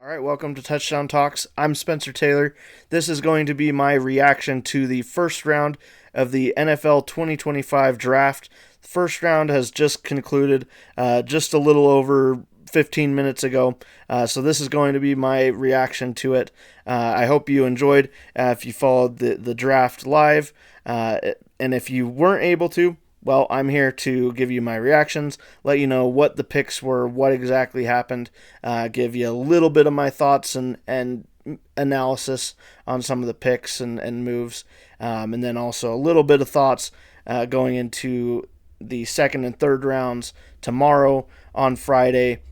All right, welcome to Touchdown Talks. I'm Spencer Taylor. This is going to be my reaction to the first round of the NFL 2025 draft. The first round has just concluded just a little over 15 minutes ago. So this is going to be my reaction to it. I hope you enjoyed if you followed the draft live. And if you weren't able to, well, I'm here to give you my reactions, let you know what the picks were, what exactly happened, give you a little bit of my thoughts and analysis on some of the picks and moves, and then also a little bit of thoughts going into the second and third rounds tomorrow on Friday,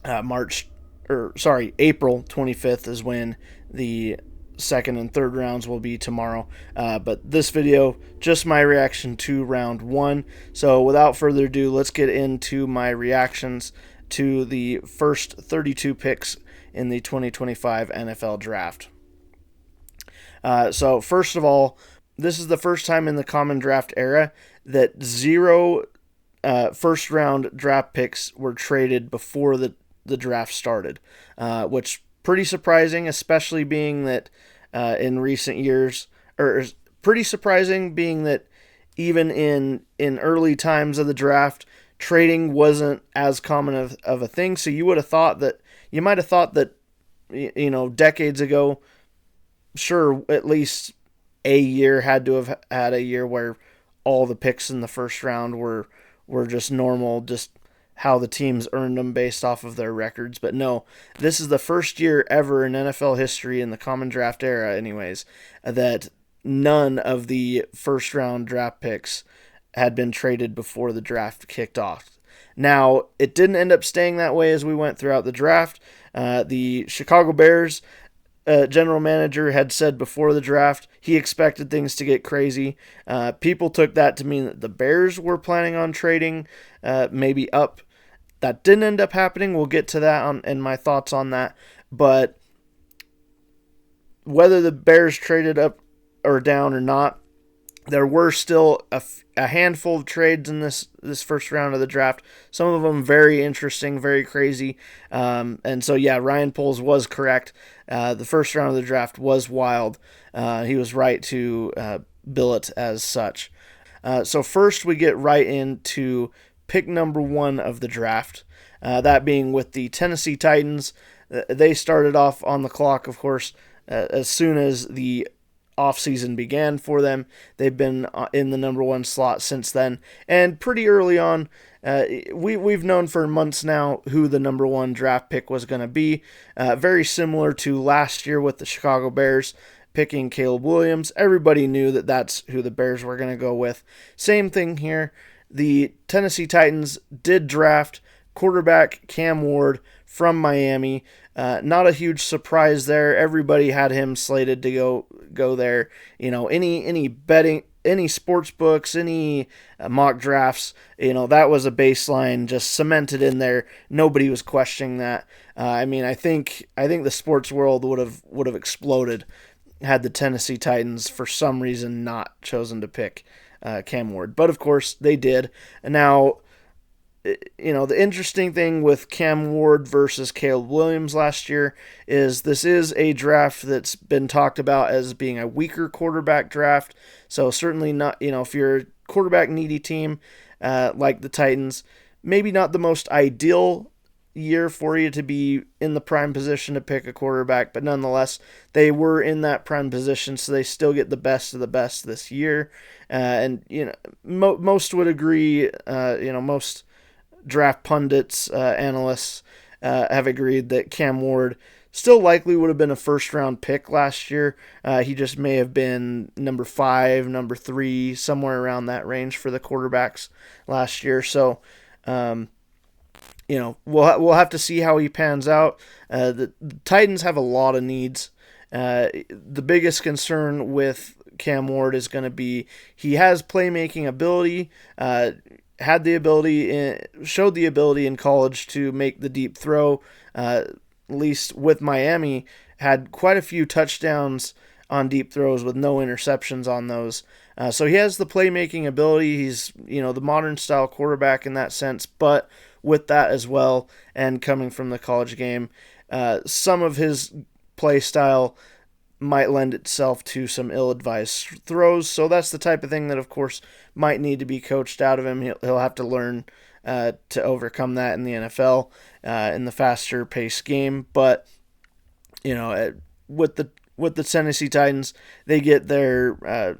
April 25th is when the second and third rounds will be tomorrow. But this video, just my reaction to round one. So without further ado, let's get into my reactions to the first 32 picks in the 2025 NFL draft. So first of all, this is the first time in the common draft era that zero first round draft picks were traded before the draft started, which pretty surprising, especially being that in recent years, or pretty surprising being that even in early times of the draft, trading wasn't as common of a thing. So you might have thought that, decades ago, sure, at least a year had to have had a year where all the picks in the first round were just normal, just how the teams earned them based off of their records. But no, this is the first year ever in NFL history, in the common draft era anyways, that none of the first round draft picks had been traded before the draft kicked off. Now, it didn't end up staying that way as we went throughout the draft. The Chicago Bears general manager had said before the draft he expected things to get crazy. People took that to mean that the Bears were planning on trading maybe up. That didn't end up happening. We'll get to that and my thoughts on that. But whether the Bears traded up or down or not, there were still a handful of trades in this first round of the draft. Some of them very interesting, very crazy. And so, yeah, Ryan Poles was correct. The first round of the draft was wild. He was right to bill it as such. So first we get right into pick number one of the draft, that being with the Tennessee Titans. They started off on the clock, of course, as soon as the offseason began for them. They've been in the number one slot since then. And pretty early on, we've known for months now who the number one draft pick was going to be. Very similar to last year with the Chicago Bears picking Caleb Williams. Everybody knew that that's who the Bears were going to go with. Same thing here. The Tennessee Titans did draft quarterback Cam Ward from Miami. Not a huge surprise there. Everybody had him slated to go there. Any betting, any sports books, any mock drafts, that was a baseline just cemented in there. Nobody was questioning that. I think the sports world would have exploded had the Tennessee Titans for some reason not chosen to pick Cam Ward. But of course they did. And now, the interesting thing with Cam Ward versus Caleb Williams last year is this is a draft that's been talked about as being a weaker quarterback draft. So certainly not, if you're a quarterback needy team like the Titans, maybe not the most ideal year for you to be in the prime position to pick a quarterback, but nonetheless, they were in that prime position, so they still get the best of the best this year. And most would agree. Most draft pundits, analysts have agreed that Cam Ward still likely would have been a first round pick last year. He just may have been number 5, number 3, somewhere around that range for the quarterbacks last year. So, we'll have to see how he pans out. The Titans have a lot of needs. The biggest concern with Cam Ward is going to be he has playmaking ability. Showed the ability in college to make the deep throw. At least with Miami, had quite a few touchdowns on deep throws with no interceptions on those. So he has the playmaking ability. He's the modern style quarterback in that sense, but with that as well, and coming from the college game, some of his play style might lend itself to some ill-advised throws. So that's the type of thing that, of course, might need to be coached out of him. He'll have to learn to overcome that in the NFL, in the faster-paced game. But with the Tennessee Titans, they get their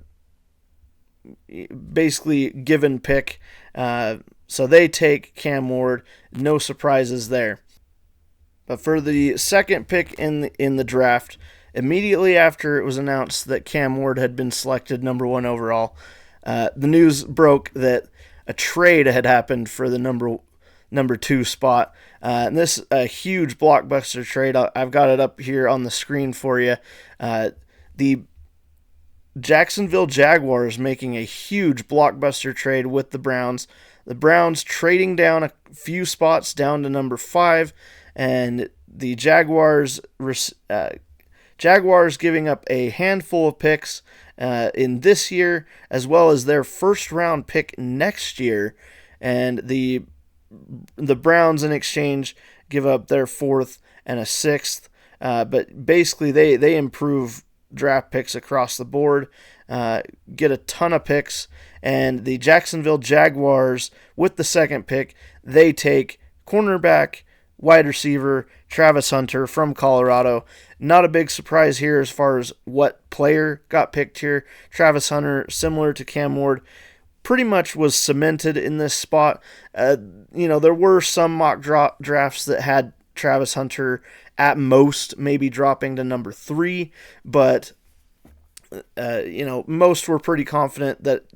basically given pick. So they take Cam Ward. No surprises there. But for the second pick in the draft, immediately after it was announced that Cam Ward had been selected number 1 overall, the news broke that a trade had happened for the number 2 spot. And this is a huge blockbuster trade. I've got it up here on the screen for you. The Jacksonville Jaguars making a huge blockbuster trade with the Browns. The Browns trading down a few spots down to number 5, and the Jaguars giving up a handful of picks in this year, as well as their first-round pick next year, and the Browns in exchange give up their 4th and a 6th. But basically, they improve draft picks across the board, get a ton of picks, and the Jacksonville Jaguars, with the second pick, they take cornerback, wide receiver Travis Hunter from Colorado. Not a big surprise here as far as what player got picked here. Travis Hunter, similar to Cam Ward, pretty much was cemented in this spot. There were some mock drafts that had Travis Hunter at most maybe dropping to number 3, but most were pretty confident that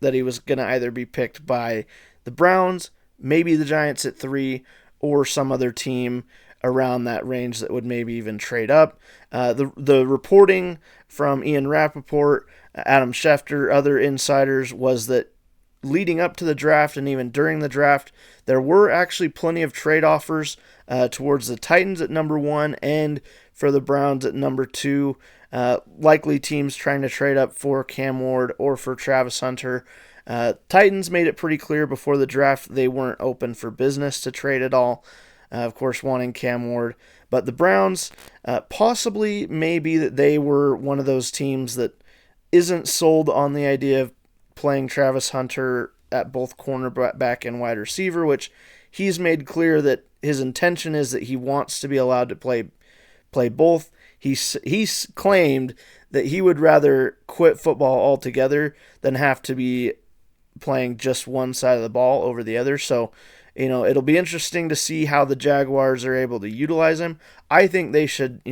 that he was going to either be picked by the Browns, maybe the Giants at 3, or some other team around that range that would maybe even trade up. The reporting from Ian Rappaport, Adam Schefter, other insiders was that leading up to the draft and even during the draft, there were actually plenty of trade offers towards the Titans at number 1 and for the Browns at number 2. Likely teams trying to trade up for Cam Ward or for Travis Hunter. Titans made it pretty clear before the draft they weren't open for business to trade at all. Of course, wanting Cam Ward. But the Browns, possibly maybe that they were one of those teams that isn't sold on the idea of playing Travis Hunter at both cornerback and wide receiver, which he's made clear that his intention is that he wants to be allowed to play both. He's claimed that he would rather quit football altogether than have to be playing just one side of the ball over the other. So, it'll be interesting to see how the Jaguars are able to utilize him. I think they should,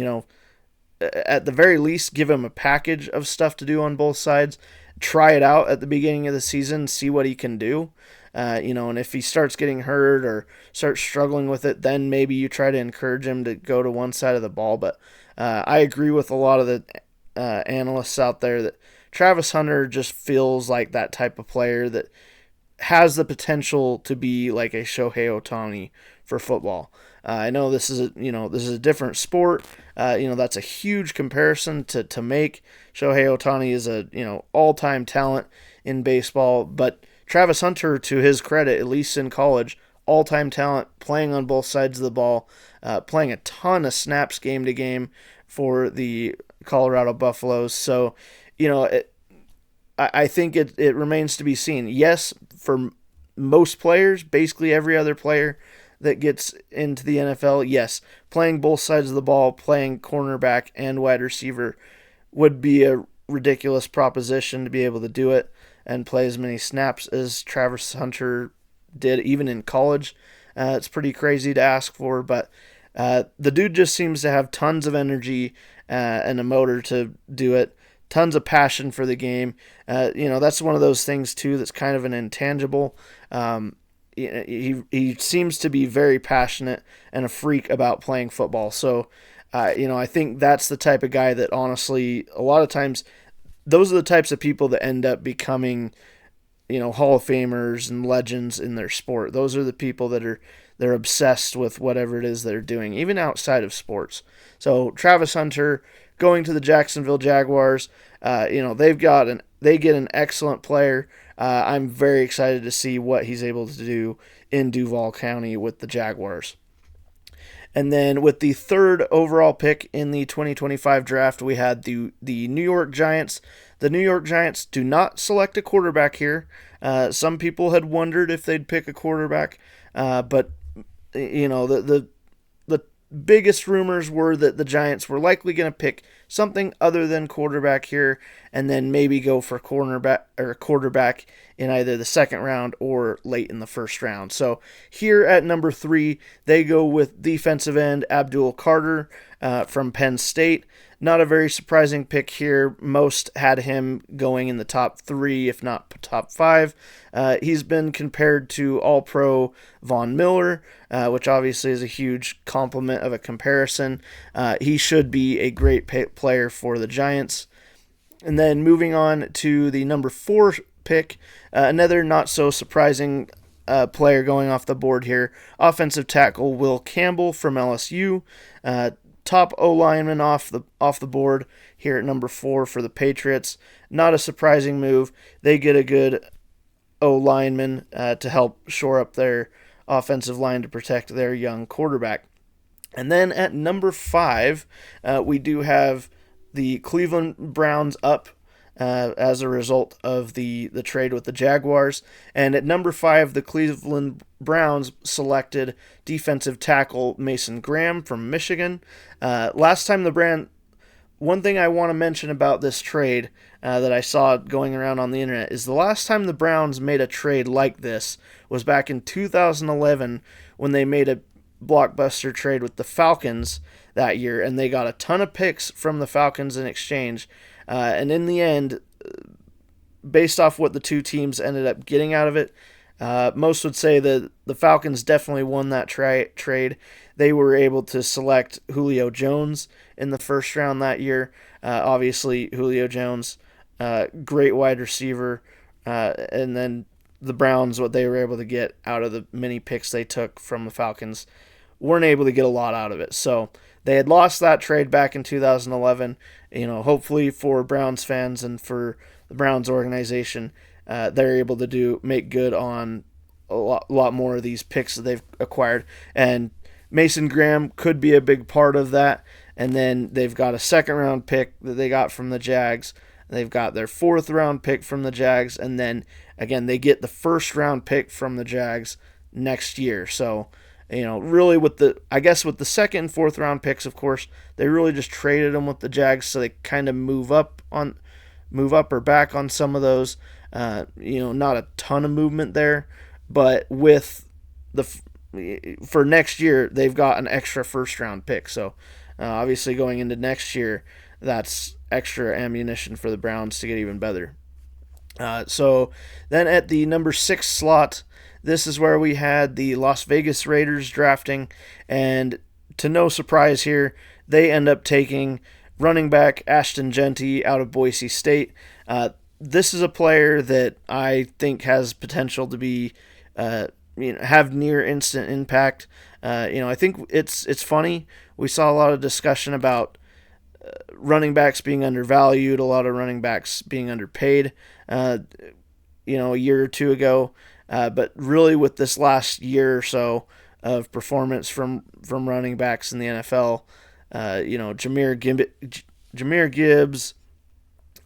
at the very least, give him a package of stuff to do on both sides. Try it out at the beginning of the season, see what he can do. And if he starts getting hurt or starts struggling with it, then maybe you try to encourage him to go to one side of the ball. But I agree with a lot of the analysts out there that Travis Hunter just feels like that type of player that has the potential to be like a Shohei Ohtani for football. I know this is a different sport. That's a huge comparison to make. Shohei Ohtani is a all-time talent in baseball, but Travis Hunter, to his credit, at least in college, all-time talent, playing on both sides of the ball, playing a ton of snaps game to game for the Colorado Buffaloes. So, I think it remains to be seen. Yes, for most players, basically every other player that gets into the NFL, yes, playing both sides of the ball, playing cornerback and wide receiver would be a ridiculous proposition to be able to do it and play as many snaps as Travis Hunter did, even in college. It's pretty crazy to ask for, but the dude just seems to have tons of energy and a motor to do it, tons of passion for the game. That's one of those things, too, that's kind of an intangible. He seems to be very passionate and a freak about playing football. So, I think that's the type of guy that, honestly, a lot of times, those are the types of people that end up becoming, Hall of Famers and legends in their sport. Those are the people that they're obsessed with whatever it is they're doing, even outside of sports. So Travis Hunter going to the Jacksonville Jaguars, they get an excellent player. I'm very excited to see what he's able to do in Duval County with the Jaguars. And then with the third overall pick in the 2025 draft, we had the New York Giants. The New York Giants do not select a quarterback here. Some people had wondered if they'd pick a quarterback, but the biggest rumors were that the Giants were likely going to pick something other than quarterback here, and then maybe go for cornerback or quarterback in either the second round or late in the first round. So here at number 3, they go with defensive end Abdul Carter from Penn State. Not a very surprising pick here. Most had him going in the top 3, if not top 5. He's been compared to All-Pro Von Miller, which obviously is a huge compliment of a comparison. He should be a great player for the Giants. And then moving on to the number 4 pick, another not so surprising player going off the board here, offensive tackle Will Campbell from LSU. Top O-lineman off the board here at number 4 for the Patriots. Not a surprising move. They get a good O-lineman to help shore up their offensive line to protect their young quarterback. And then at number 5, we do have the Cleveland Browns up as a result of the trade with the Jaguars. And at number 5, the Cleveland Browns selected defensive tackle Mason Graham from Michigan. Last time one thing I want to mention about this trade that I saw going around on the internet is the last time the Browns made a trade like this was back in 2011 when they made a blockbuster trade with the Falcons that year, and they got a ton of picks from the Falcons in exchange. And in the end, based off what the two teams ended up getting out of it, most would say that the Falcons definitely won that trade. They were able to select Julio Jones in the first round that year. Obviously, Julio Jones, great wide receiver. And then the Browns, what they were able to get out of the many picks they took from the Falcons, weren't able to get a lot out of it. So they had lost that trade back in 2011. Hopefully for Browns fans and for the Browns organization, they're able to make good on a lot more of these picks that they've acquired. And Mason Graham could be a big part of that. And then they've got a second-round pick that they got from the Jags. They've got their fourth-round pick from the Jags. And then, again, they get the first-round pick from the Jags next year. So, really with the second and fourth round picks, of course, they really just traded them with the Jags so they kind of move up or back on some of those. Not a ton of movement there, but with for next year, they've got an extra first round pick. So obviously going into next year, that's extra ammunition for the Browns to get even better. So then at the number 6 slot, this is where we had the Las Vegas Raiders drafting, and to no surprise here, they end up taking running back Ashton Jeanty out of Boise State. This is a player that I think has potential to be, have near instant impact. I think it's funny. We saw a lot of discussion about running backs being undervalued, a lot of running backs being underpaid, a year or two ago. But really with this last year or so of performance from running backs in the NFL, Jahmyr Gibbs,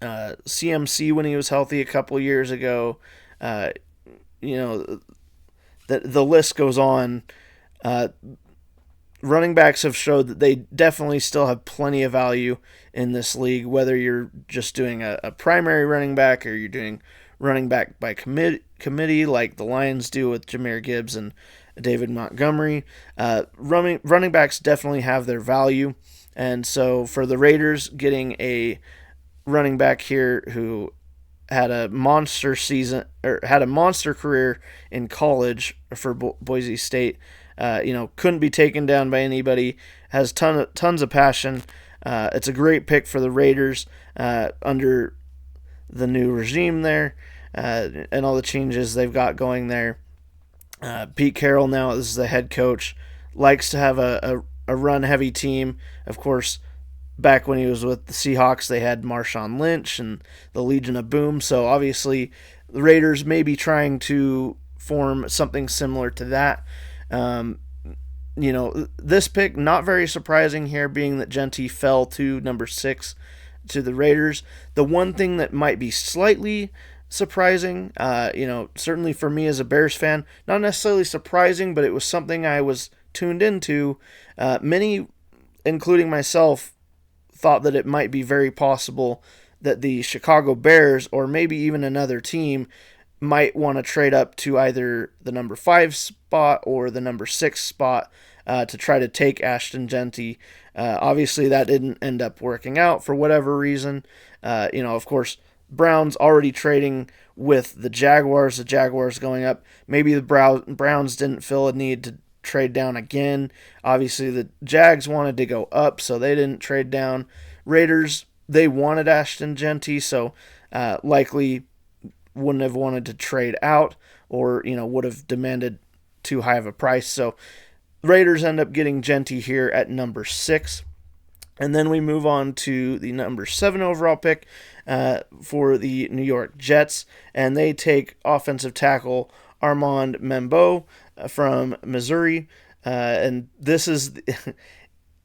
CMC when he was healthy a couple years ago, the list goes on. Running backs have showed that they definitely still have plenty of value in this league, whether you're just doing a primary running back or you're doing running back by committee like the Lions do with Jahmyr Gibbs and David Montgomery. Running backs definitely have their value, and so for the Raiders, getting a running back here who had a monster season or had a monster career in college for Boise State, couldn't be taken down by anybody, has tons of passion. It's a great pick for the Raiders under the new regime there, and all the changes they've got going there. Pete Carroll now is the head coach, likes to have a run-heavy team. Of course, back when he was with the Seahawks, they had Marshawn Lynch and the Legion of Boom, so obviously the Raiders may be trying to form something similar to that. this pick, not very surprising here, being that Genty fell to number 6 to the Raiders. The one thing that might be slightly surprising, certainly for me as a Bears fan, not necessarily surprising, but it was something I was tuned into. Many, including myself, thought that it might be very possible that the Chicago Bears, or maybe even another team, might want to trade up to either the number 5 spot or the number 6 spot to try to take Ashton Genty. Obviously, that didn't end up working out for whatever reason. Of course, Browns already trading with the Jaguars going up. Maybe the Browns didn't feel a need to trade down again. Obviously, the Jags wanted to go up, so they didn't trade down. Raiders, they wanted Ashton Genty, so likely wouldn't have wanted to trade out, or would have demanded too high of a price. So Raiders end up getting Genty here at number 6. And then we move on to the number 7 overall pick for the New York Jets, and they take offensive tackle Armand Membo from Missouri. And this is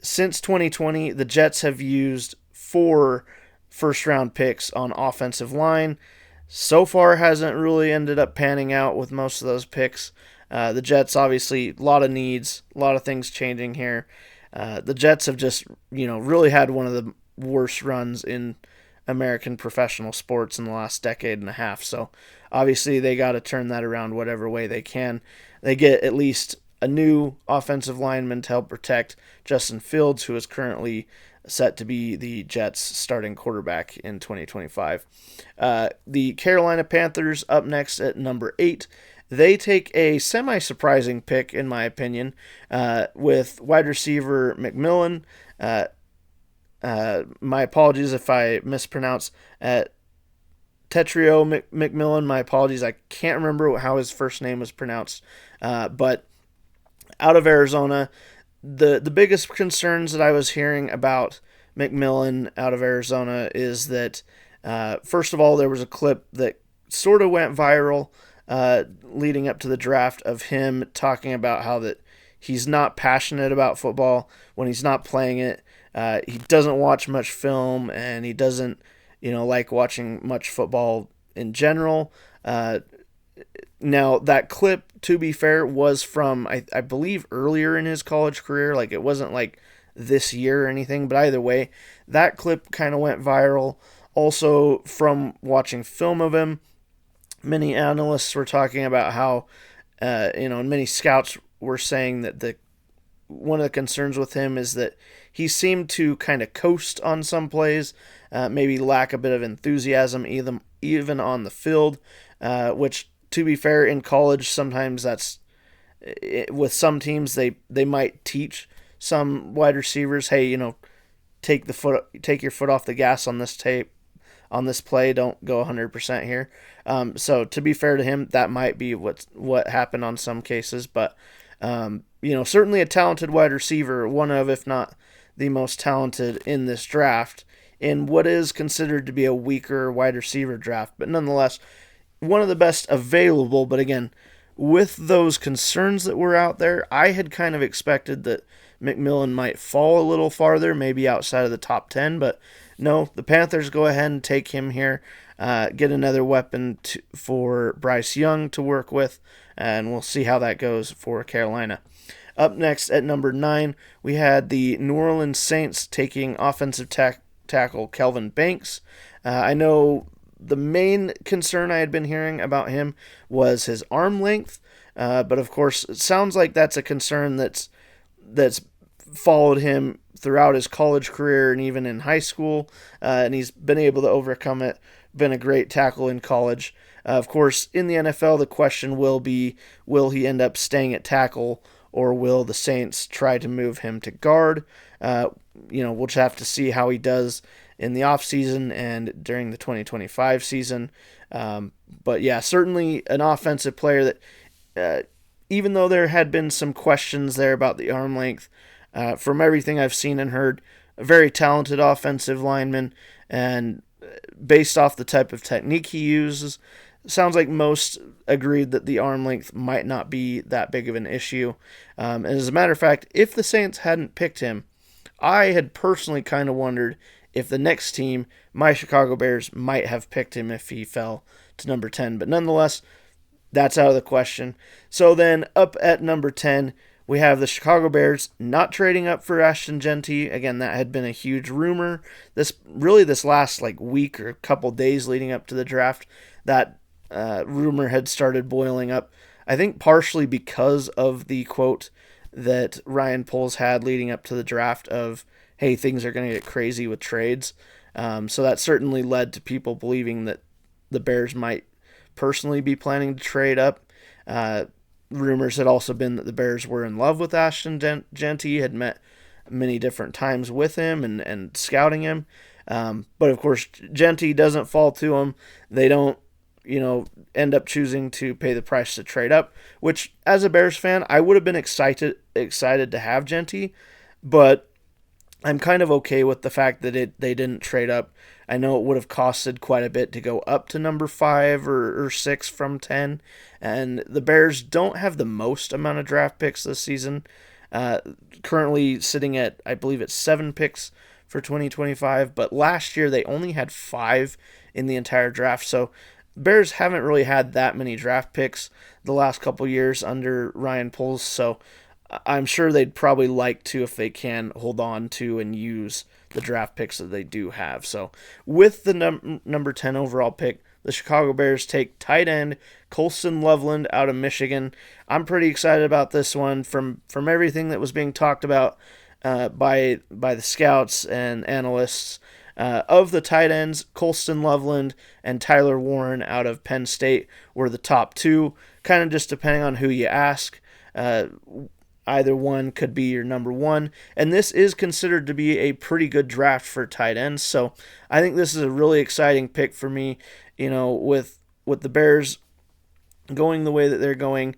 since 2020, the Jets have used 4 first-round picks on offensive line. So far, hasn't really ended up panning out with most of those picks. The Jets, obviously, a lot of needs, a lot of things changing here. The Jets have just, really had one of the worst runs in American professional sports in the last decade and a half. So, obviously, they got to turn that around whatever way they can. They get at least a new offensive lineman to help protect Justin Fields, who is currently set to be the Jets' starting quarterback in 2025. The Carolina Panthers up next at number 8. They take a semi-surprising pick, in my opinion, with wide receiver McMillan. My apologies if I mispronounce Tetrio McMillan. My apologies. I can't remember how his first name was pronounced. But out of Arizona, the biggest concerns that I was hearing about McMillan out of Arizona is that, first of all, there was a clip that sort of went viral leading up to the draft of him talking about how that he's not passionate about football when he's not playing it. He doesn't watch much film, and he doesn't, like watching much football in general. Now, that clip, to be fair, was from, I believe, earlier in his college career. Like, it wasn't like this year or anything, but either way, that clip kind of went viral. Also, from watching film of him, many analysts were talking about how, and many scouts were saying that one of the concerns with him is that he seemed to kind of coast on some plays, maybe lack a bit of enthusiasm even on the field, which, to be fair, in college, sometimes that's, with some teams, they might teach some wide receivers, hey, take your foot off the gas on this play, don't go 100% here. So to be fair to him, that might be what happened on some cases, but certainly a talented wide receiver, one of, if not the most talented in this draft, in what is considered to be a weaker wide receiver draft, but nonetheless, one of the best available. But again, with those concerns that were out there, I had kind of expected that McMillan might fall a little farther, maybe outside of the top 10, but no, the Panthers go ahead and take him here, get another weapon for Bryce Young to work with, and we'll see how that goes for Carolina. Up next at number 9, we had the New Orleans Saints taking offensive tackle Kelvin Banks. I know the main concern I had been hearing about him was his arm length, but of course it sounds like that's a concern that's followed him throughout his college career and even in high school, and he's been able to overcome it, been a great tackle in college. Of course, in the NFL, the question will be, will he end up staying at tackle, or will the Saints try to move him to guard? We'll just have to see how he does in the offseason and during the 2025 season. But yeah, certainly an offensive player that, even though there had been some questions there about the arm length, from everything I've seen and heard, a very talented offensive lineman, and based off the type of technique he uses, sounds like most agreed that the arm length might not be that big of an issue. And as a matter of fact, if the Saints hadn't picked him, I had personally kind of wondered if the next team, my Chicago Bears, might have picked him if he fell to number 10. But nonetheless, that's out of the question. So then up at number 10, we have the Chicago Bears not trading up for Ashton Genty. Again, that had been a huge rumor. This last week or couple days leading up to the draft, that rumor had started boiling up. I think partially because of the quote that Ryan Poles had leading up to the draft of, hey, things are going to get crazy with trades. So that certainly led to people believing that the Bears might personally be planning to trade up. Rumors had also been that the Bears were in love with Ashton Genty, had met many different times with him and scouting him. But of course, Genty doesn't fall to them. They don't, end up choosing to pay the price to trade up, which as a Bears fan, I would have been excited to have Genty, but I'm kind of okay with the fact that they didn't trade up. I know it would have costed quite a bit to go up to number 5 or 6 from 10, and the Bears don't have the most amount of draft picks this season. Currently sitting at, I believe it's 7 picks for 2025, but last year they only had 5 in the entire draft, so Bears haven't really had that many draft picks the last couple years under Ryan Poles, so I'm sure they'd probably like to, if they can, hold on to and use the draft picks that they do have. So with the number 10 overall pick, the Chicago Bears take tight end Colston Loveland out of Michigan. I'm pretty excited about this one from everything that was being talked about by the scouts and analysts. Of the tight ends, Colston Loveland and Tyler Warren out of Penn State were the top 2, kind of just depending on who you ask. Either one could be your number 1, and this is considered to be a pretty good draft for tight ends, so I think this is a really exciting pick for me, with the Bears going the way that they're going.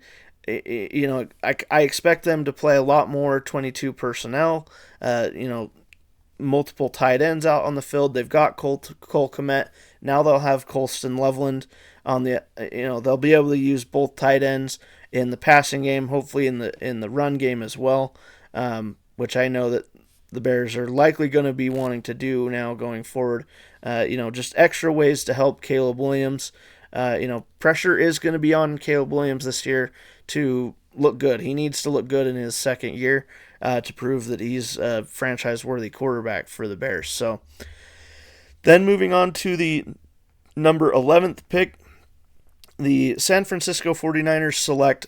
I expect them to play a lot more 22 personnel, multiple tight ends out on the field. They've got Cole Kmet. Now they'll have Colston Loveland on the, they'll be able to use both tight ends in the passing game, hopefully in the run game as well, which I know that the Bears are likely going to be wanting to do now going forward. Just extra ways to help Caleb Williams. Pressure is going to be on Caleb Williams this year to look good. He needs to look good in his second year to prove that he's a franchise-worthy quarterback for the Bears. So then moving on to the number 11th pick, the San Francisco 49ers select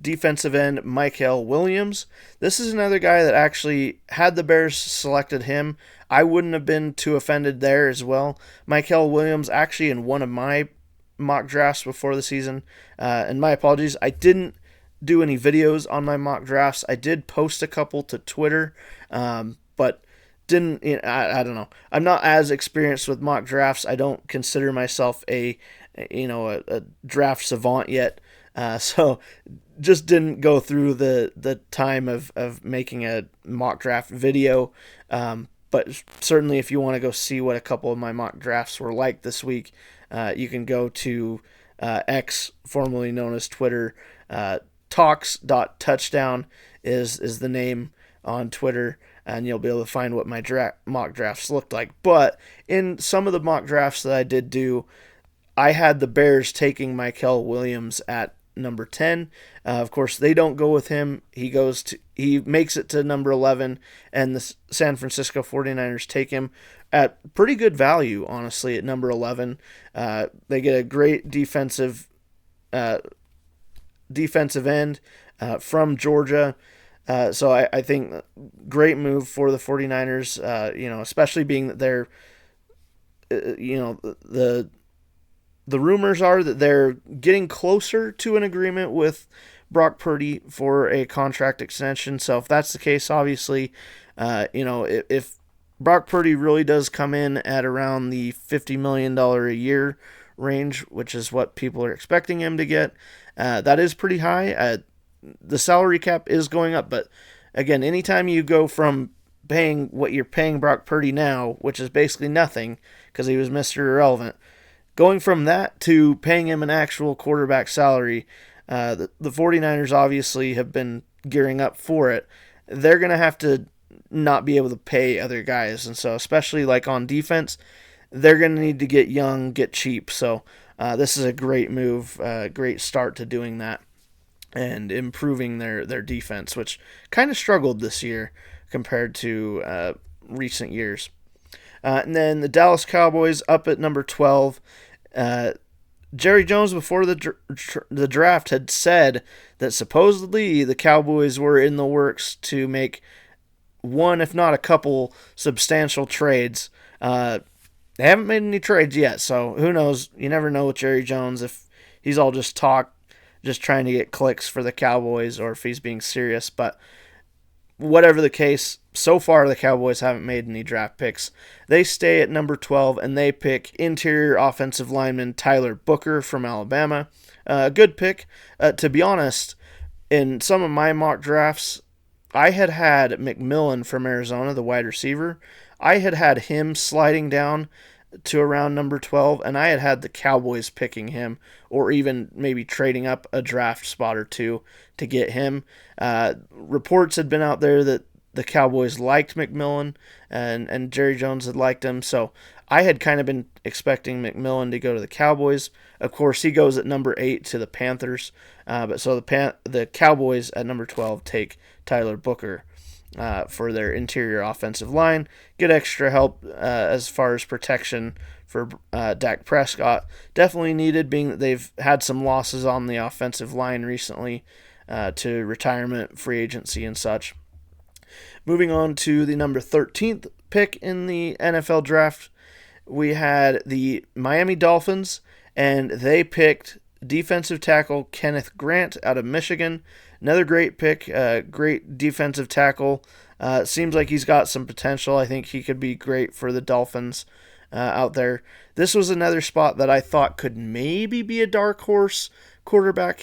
defensive end Michael Williams. This is another guy that actually, had the Bears selected him, I wouldn't have been too offended there as well. Michael Williams actually in one of my mock drafts before the season, and my apologies, I didn't do any videos on my mock drafts. I did post a couple to Twitter, but didn't, I don't know. I'm not as experienced with mock drafts. I don't consider myself a draft savant yet. So just didn't go through the time of making a mock draft video. But certainly if you want to go see what a couple of my mock drafts were like this week, you can go to X, formerly known as Twitter. Talks.touchdown is the name on Twitter, and you'll be able to find what my mock drafts looked like. But in some of the mock drafts that I did do, I had the Bears taking Michael Williams at number 10. Of course, they don't go with him. He makes it to number 11, and the San Francisco 49ers take him at pretty good value, honestly, at number 11. They get a great defensive end from Georgia. So I think great move for the 49ers, especially being that they're, the rumors are that they're getting closer to an agreement with Brock Purdy for a contract extension. So if that's the case, obviously, if Brock Purdy really does come in at around the $50 million a year range, which is what people are expecting him to get, that is pretty high. The salary cap is going up, but again, anytime you go from paying what you're paying Brock Purdy now, which is basically nothing because he was Mr. Irrelevant, going from that to paying him an actual quarterback salary, the 49ers obviously have been gearing up for it. They're going to have to not be able to pay other guys. And so, especially like on defense, they're going to need to get young, get cheap. So, this is a great move, great start to doing that and improving their defense, which kind of struggled this year compared to recent years. And then the Dallas Cowboys up at number 12. Jerry Jones, before the draft, had said that supposedly the Cowboys were in the works to make one, if not a couple, substantial trades. They haven't made any trades yet, so who knows? You never know with Jerry Jones if he's all just talk, just trying to get clicks for the Cowboys, or if he's being serious. But whatever the case, so far the Cowboys haven't made any draft picks. They stay at number 12, and they pick interior offensive lineman Tyler Booker from Alabama. A good pick. To be honest, in some of my mock drafts, I had McMillan from Arizona, the wide receiver. I had him sliding down to around number 12, and I had the Cowboys picking him, or even maybe trading up a draft spot or two to get him. Reports had been out there that the Cowboys liked McMillan, and Jerry Jones had liked him, so I had kind of been expecting McMillan to go to the Cowboys. Of course, he goes at number 8 to the Panthers, but so the Cowboys at number 12 take Tyler Booker for their interior offensive line. Get extra help as far as protection for Dak Prescott. Definitely needed, being that they've had some losses on the offensive line recently to retirement, free agency, and such. Moving on to the number 13th pick in the NFL draft, we had the Miami Dolphins, and they picked defensive tackle Kenneth Grant out of Michigan. Another great pick, great defensive tackle. Seems like he's got some potential. I think he could be great for the Dolphins out there. This was another spot that I thought could maybe be a dark horse quarterback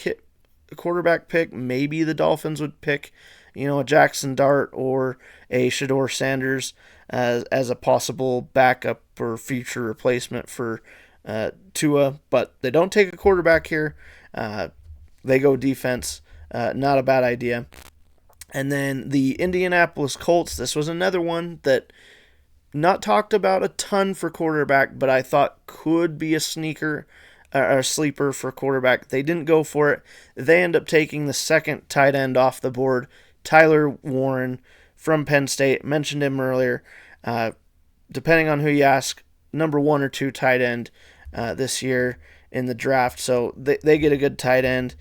pick. Maybe the Dolphins would pick, a Jackson Dart or a Shedeur Sanders as a possible backup or future replacement for Tua, but they don't take a quarterback here. They go defense. Not a bad idea. And then the Indianapolis Colts. This was another one that not talked about a ton for quarterback, but I thought could be a sneaker or a sleeper for quarterback. They didn't go for it. They end up taking the second tight end off the board, Tyler Warren from Penn State. Mentioned him earlier. Depending on who you ask, number 1 or 2 tight end this year in the draft. So they get a good tight end.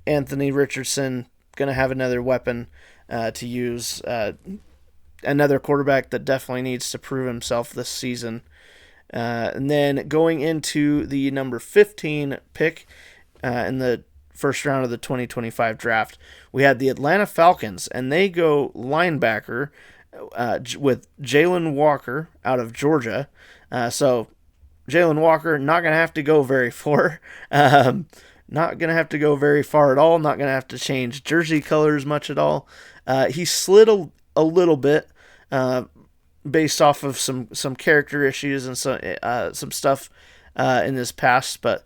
Anthony Richardson going to have another weapon to use. Another quarterback that definitely needs to prove himself this season. And then going into the number 15 pick in the first round of the 2025 draft, we had the Atlanta Falcons, and they go linebacker with Jalen Walker out of Georgia. So Jalen Walker not going to have to go very far. Not going to have to go very far at all. Not going to have to change jersey colors much at all. He slid a little bit based off of some character issues and some stuff in his past, but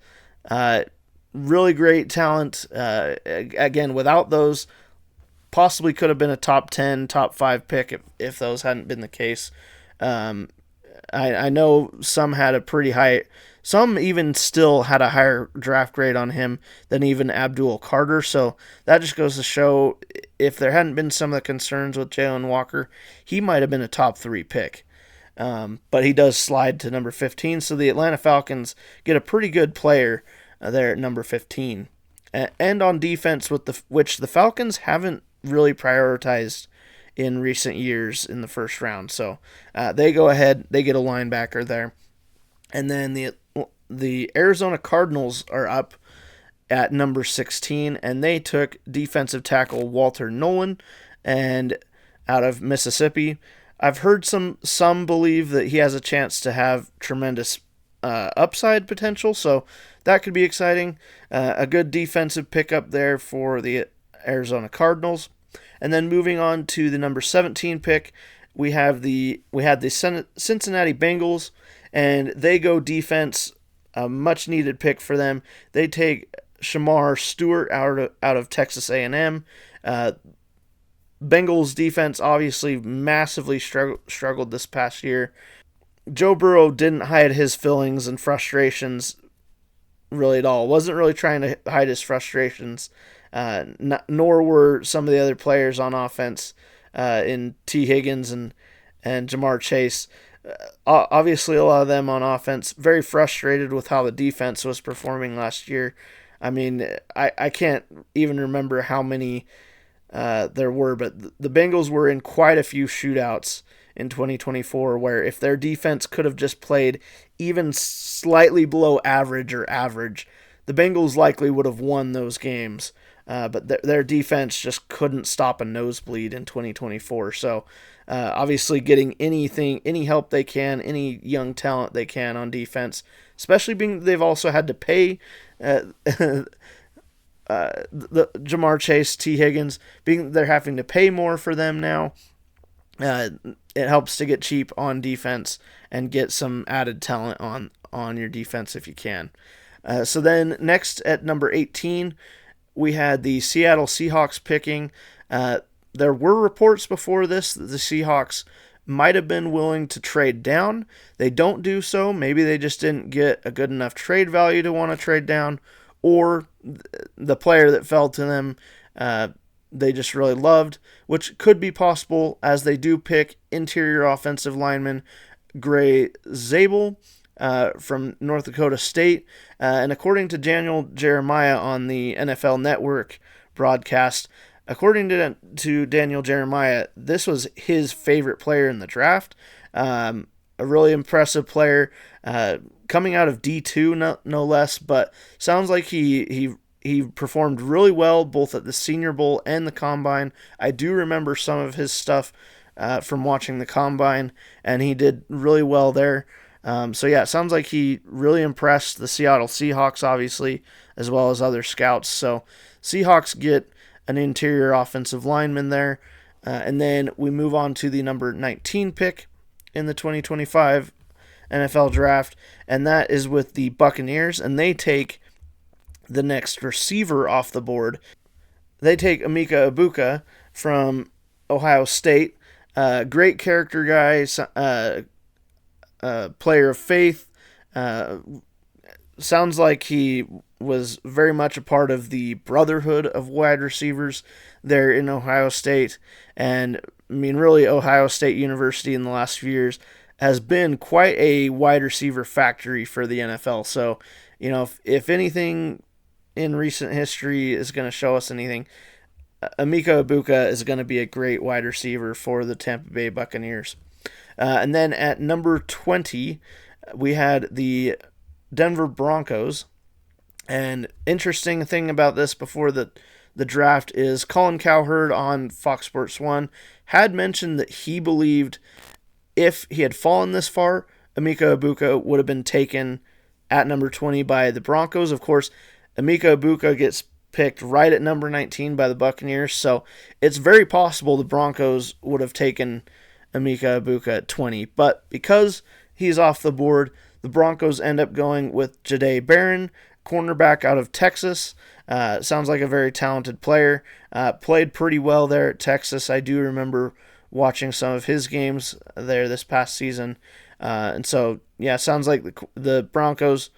really great talent. Again, without those, possibly could have been a top 10, top 5 pick if those hadn't been the case. I know some had a pretty high... Some even still had a higher draft grade on him than even Abdul Carter. So that just goes to show, if there hadn't been some of the concerns with Jalen Walker, he might have been a top 3 pick. But he does slide to number 15. So the Atlanta Falcons get a pretty good player there at number 15. And on defense, which the Falcons haven't really prioritized in recent years in the first round. So they go ahead, they get a linebacker there. And then the Arizona Cardinals are up at number 16, and they took defensive tackle Walter Nolan and out of Mississippi. I've heard some believe that he has a chance to have tremendous upside potential, so that could be exciting. A good defensive pickup there for the Arizona Cardinals. And then moving on to the number 17 pick, we had the Cincinnati Bengals, and they go defense, a much needed pick for them. They take Shedeur Stewart out of Texas A&M. Bengals defense obviously massively struggled this past year. Joe Burrow didn't hide his feelings and frustrations really at all. Wasn't really trying to hide his frustrations, nor were some of the other players on offense, in T. Higgins and Jamar Chase. Obviously, a lot of them on offense very frustrated with how the defense was performing last year. I mean, I can't even remember how many there were, but the Bengals were in quite a few shootouts in 2024 where if their defense could have just played even slightly below average, the Bengals likely would have won those games. But their defense just couldn't stop a nosebleed in 2024. So obviously getting any help they can, any young talent they can on defense, especially being they've also had to pay the Jamar Chase, T. Higgins, being they're having to pay more for them now. It helps to get cheap on defense and get some added talent on your defense if you can. So then next at number 18, we had the Seattle Seahawks picking. There were reports before this that the Seahawks might have been willing to trade down. They don't do so. Maybe they just didn't get a good enough trade value to want to trade down, or the player that fell to them they just really loved, which could be possible as they do pick interior offensive lineman Gray Zabel from North Dakota State. And according to Daniel Jeremiah on the NFL Network broadcast, according to Daniel Jeremiah, this was his favorite player in the draft. A really impressive player, coming out of D2 no less, but sounds like he performed really well both at the Senior Bowl and the Combine. I do remember some of his stuff from watching the Combine, and he did really well there. So yeah, it sounds like he really impressed the Seattle Seahawks, obviously, as well as other scouts. So Seahawks get an interior offensive lineman there. And then we move on to the number 19 pick in the 2025 NFL Draft, and that is with the Buccaneers, and they take the next receiver off the board. They take Emeka Egbuka from Ohio State. Great character guy, player of faith. Sounds like he was very much a part of the brotherhood of wide receivers there in Ohio State. And I mean, really, Ohio State University in the last few years has been quite a wide receiver factory for the NFL. So, you know, if anything in recent history is going to show us anything, Emeka Egbuka is going to be a great wide receiver for the Tampa Bay Buccaneers. And then at number 20, we had the Denver Broncos. And interesting thing about this before the draft is Colin Cowherd on Fox Sports 1 had mentioned that he believed if he had fallen this far, Emeka Egbuka would have been taken at number 20 by the Broncos. Of course, Emeka Egbuka gets picked right at number 19 by the Buccaneers, so it's very possible the Broncos would have taken Emeka Egbuka at 20. But because he's off the board, the Broncos end up going with Jahdae Barron, cornerback out of Texas. Sounds like a very talented player. Played pretty well there at Texas. I do remember watching some of his games there this past season. And so, yeah, sounds like the Broncos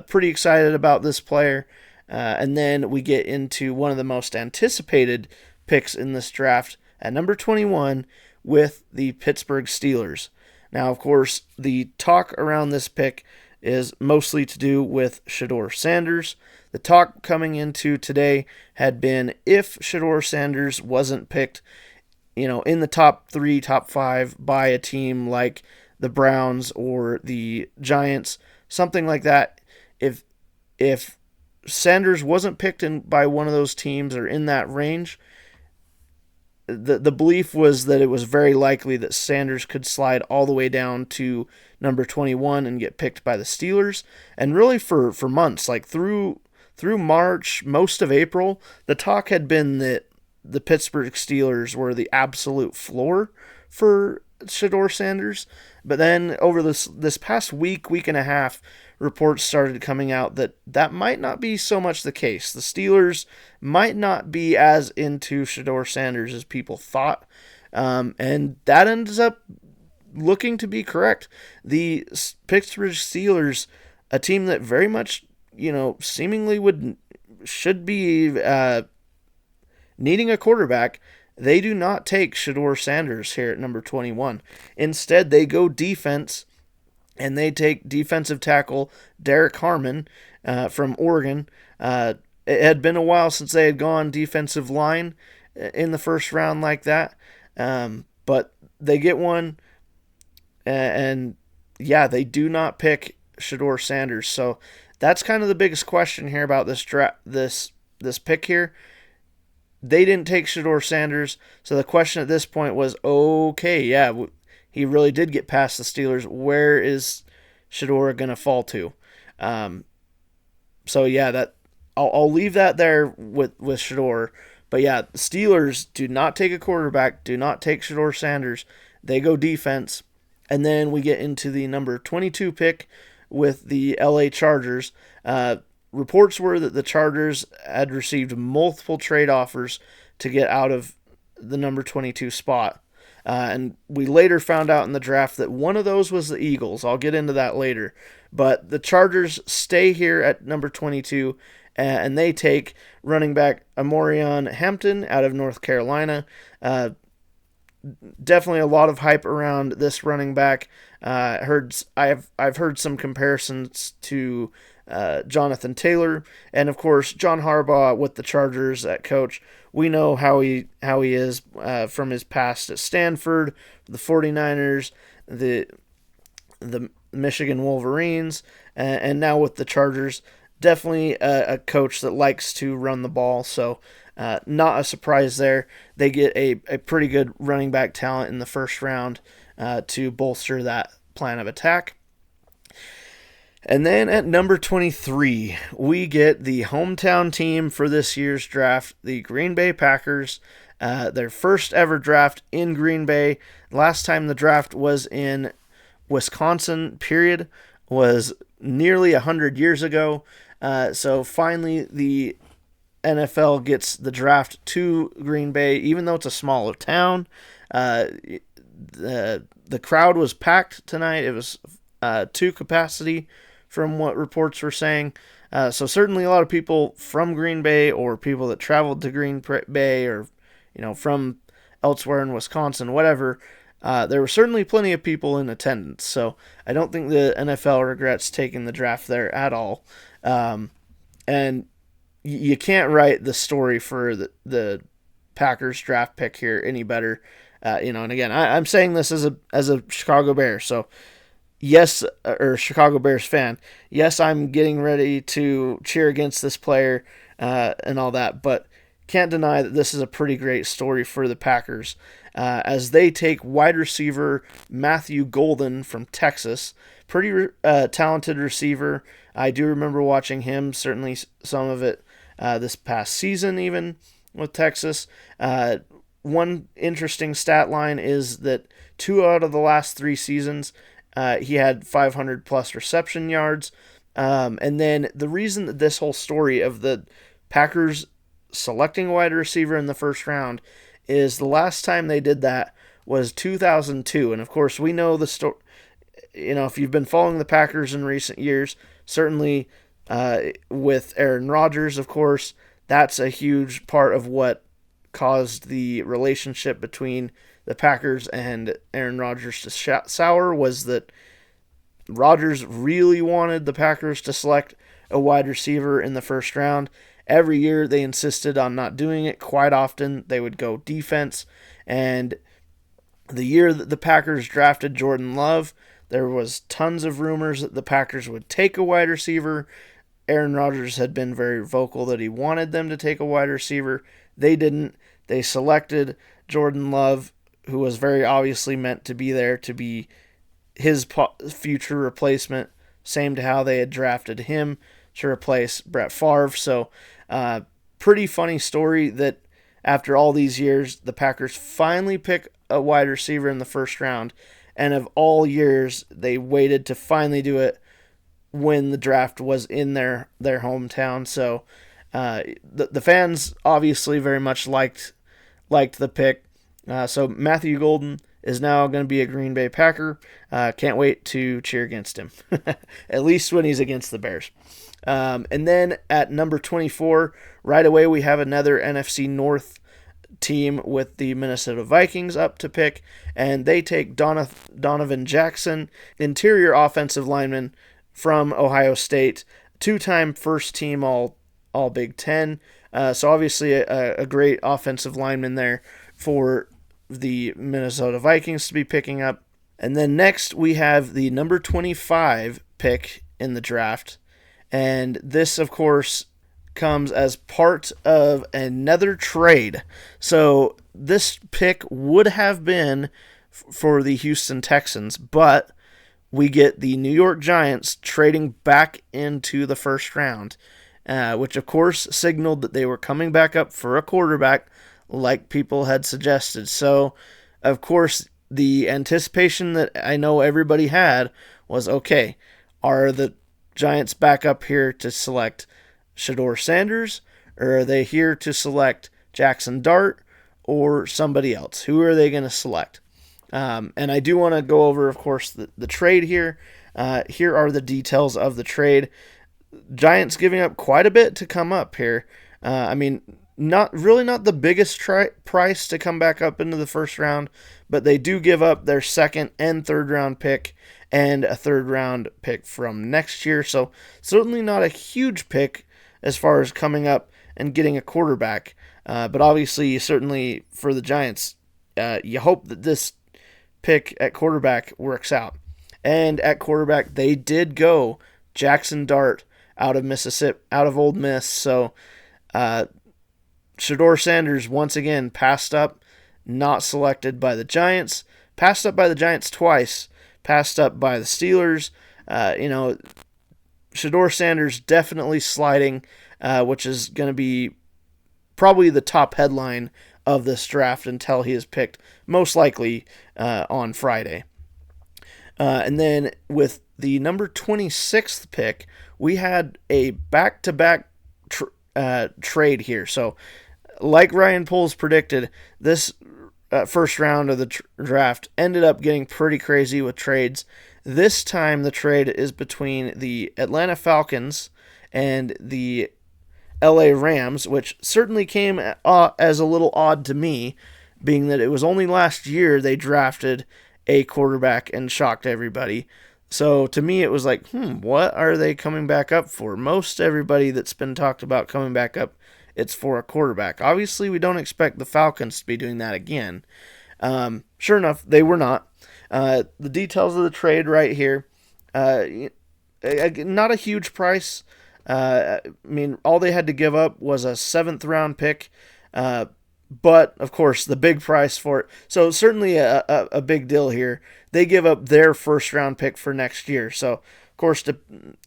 pretty excited about this player. And then we get into one of the most anticipated picks in this draft at number 21 with the Pittsburgh Steelers. Now, of course, the talk around this pick is mostly to do with Shedeur Sanders. The talk coming into today had been if Shedeur Sanders wasn't picked, you know, in the top 3, top 5 by a team like the Browns or the Giants, something like that. If Sanders wasn't picked by one of those teams or in that range, the belief was that it was very likely that Sanders could slide all the way down to number 21 and get picked by the Steelers. And really for months, like through March, most of April, the talk had been that the Pittsburgh Steelers were the absolute floor for Shedeur Sanders. But then over this past week and a half, reports started coming out that might not be so much the case. The Steelers might not be as into Shedeur Sanders as people thought, and that ends up looking to be correct. The Pittsburgh Steelers, a team that very much, seemingly should be needing a quarterback, they do not take Shedeur Sanders here at number 21. Instead, they go defense, and they take defensive tackle Derek Harmon from Oregon. It had been a while since they had gone defensive line in the first round like that, but they get one, and yeah, they do not pick Shedeur Sanders. So that's kind of the biggest question here about this pick here. They didn't take Shedeur Sanders, so the question at this point was, okay, yeah, he really did get past the Steelers. Where is Shedeur going to fall to? So yeah, I'll leave that there with Shedeur. But yeah, the Steelers do not take a quarterback, do not take Shedeur Sanders. They go defense. And then we get into the number 22 pick with the LA Chargers. Reports were that the Chargers had received multiple trade offers to get out of the number 22 spot. And we later found out in the draft that one of those was the Eagles. I'll get into that later. But the Chargers stay here at number 22, and they take running back Amorion Hampton out of North Carolina. Definitely a lot of hype around this running back. I've heard some comparisons to Jonathan Taylor, and of course John Harbaugh with the Chargers at coach. We know how he is from his past at Stanford, the 49ers, the Michigan Wolverines, and now with the Chargers. Definitely a coach that likes to run the ball, so not a surprise there. They get a pretty good running back talent in the first round to bolster that plan of attack. And then at number 23, we get the hometown team for this year's draft, the Green Bay Packers. Their first ever draft in Green Bay. Last time the draft was in Wisconsin, was nearly 100 years ago. So finally the NFL gets the draft to Green Bay, even though it's a smaller town. The crowd was packed tonight. It was to capacity from what reports were saying. So certainly a lot of people from Green Bay or people that traveled to Green Bay or, from elsewhere in Wisconsin, whatever. There were certainly plenty of people in attendance. So I don't think the NFL regrets taking the draft there at all. And you can't write the story for the Packers draft pick here any better. And again, I'm saying this as a Chicago Bear. So yes, or Chicago Bears fan, yes, I'm getting ready to cheer against this player and all that, but can't deny that this is a pretty great story for the Packers as they take wide receiver Matthew Golden from Texas. Pretty talented receiver. I do remember watching him, certainly some of it this past season even with Texas. One interesting stat line is that 2 out of the last 3 seasons, he had 500 plus reception yards. And then the reason that this whole story of the Packers selecting a wide receiver in the first round is the last time they did that was 2002. And of course, we know the story. If you've been following the Packers in recent years, certainly with Aaron Rodgers, of course, that's a huge part of what caused the relationship between the Packers and Aaron Rodgers to sour, was that Rodgers really wanted the Packers to select a wide receiver in the first round. Every year they insisted on not doing it. Quite often they would go defense. And the year that the Packers drafted Jordan Love, there was tons of rumors that the Packers would take a wide receiver. Aaron Rodgers had been very vocal that he wanted them to take a wide receiver. They didn't. They selected Jordan Love, who was very obviously meant to be there to be his future replacement, same to how they had drafted him to replace Brett Favre. So pretty funny story that after all these years, the Packers finally pick a wide receiver in the first round. And of all years, they waited to finally do it when the draft was in their hometown. So the fans obviously very much liked the pick. So Matthew Golden is now going to be a Green Bay Packer. Can't wait to cheer against him, at least when he's against the Bears. And then at number 24, right away we have another NFC North team with the Minnesota Vikings up to pick, and they take Donovan Jackson, interior offensive lineman from Ohio State, two-time first team all Big Ten. So obviously a great offensive lineman there for the Minnesota Vikings to be picking up. And then next we have the number 25 pick in the draft. And this, of course, comes as part of another trade. So this pick would have been for the Houston Texans, but we get the New York Giants trading back into the first round, which, of course, signaled that they were coming back up for a quarterback like people had suggested. So, of course, the anticipation that I know everybody had was, okay, are the Giants back up here to select Shedeur Sanders, or are they here to select Jackson Dart or somebody else? Who are they going to select? And I do want to go over, of course, the trade here. Here are the details of the trade. Giants giving up quite a bit to come up here. I mean, not the biggest price to come back up into the first round, but they do give up their second and third round pick and a third round pick from next year. So certainly not a huge pick as far as coming up and getting a quarterback. But obviously, certainly for the Giants, you hope that this pick at quarterback works out. And at quarterback, they did go Jackson Dart out of Mississippi, out of Ole Miss. So Shedeur Sanders once again passed up, not selected by the Giants. Passed up by the Giants twice. Passed up by the Steelers. Shedeur Sanders definitely sliding, which is going to be probably the top headline of this draft until he is picked, most likely on Friday. And then with the number 26th pick, we had a back-to-back trade here. So, like Ryan Poles predicted, this first round of the draft ended up getting pretty crazy with trades. This time the trade is between the Atlanta Falcons and the LA Rams, which certainly came as a little odd to me, being that it was only last year they drafted a quarterback and shocked everybody. So to me it was like, what are they coming back up for? Most everybody that's been talked about coming back up, it's for a quarterback. Obviously, we don't expect the Falcons to be doing that again. Sure enough, they were not. The details of the trade right here. Not a huge price. I mean, all they had to give up was a 7th-round pick. But, of course, the big price for it. So, certainly a big deal here. They give up their first-round pick for next year. So, of course,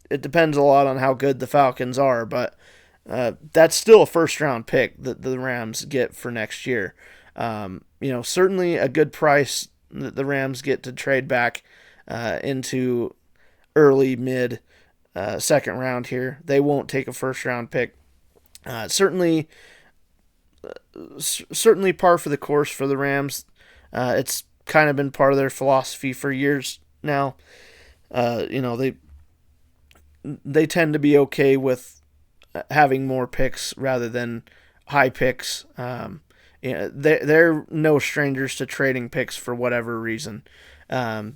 it depends a lot on how good the Falcons are. But that's still a first-round pick that the Rams get for next year. Certainly a good price that the Rams get to trade back into early, mid, second round here. They won't take a first-round pick. Certainly par for the course for the Rams. It's kind of been part of their philosophy for years now. They tend to be okay with having more picks rather than high picks. They're no strangers to trading picks for whatever reason. And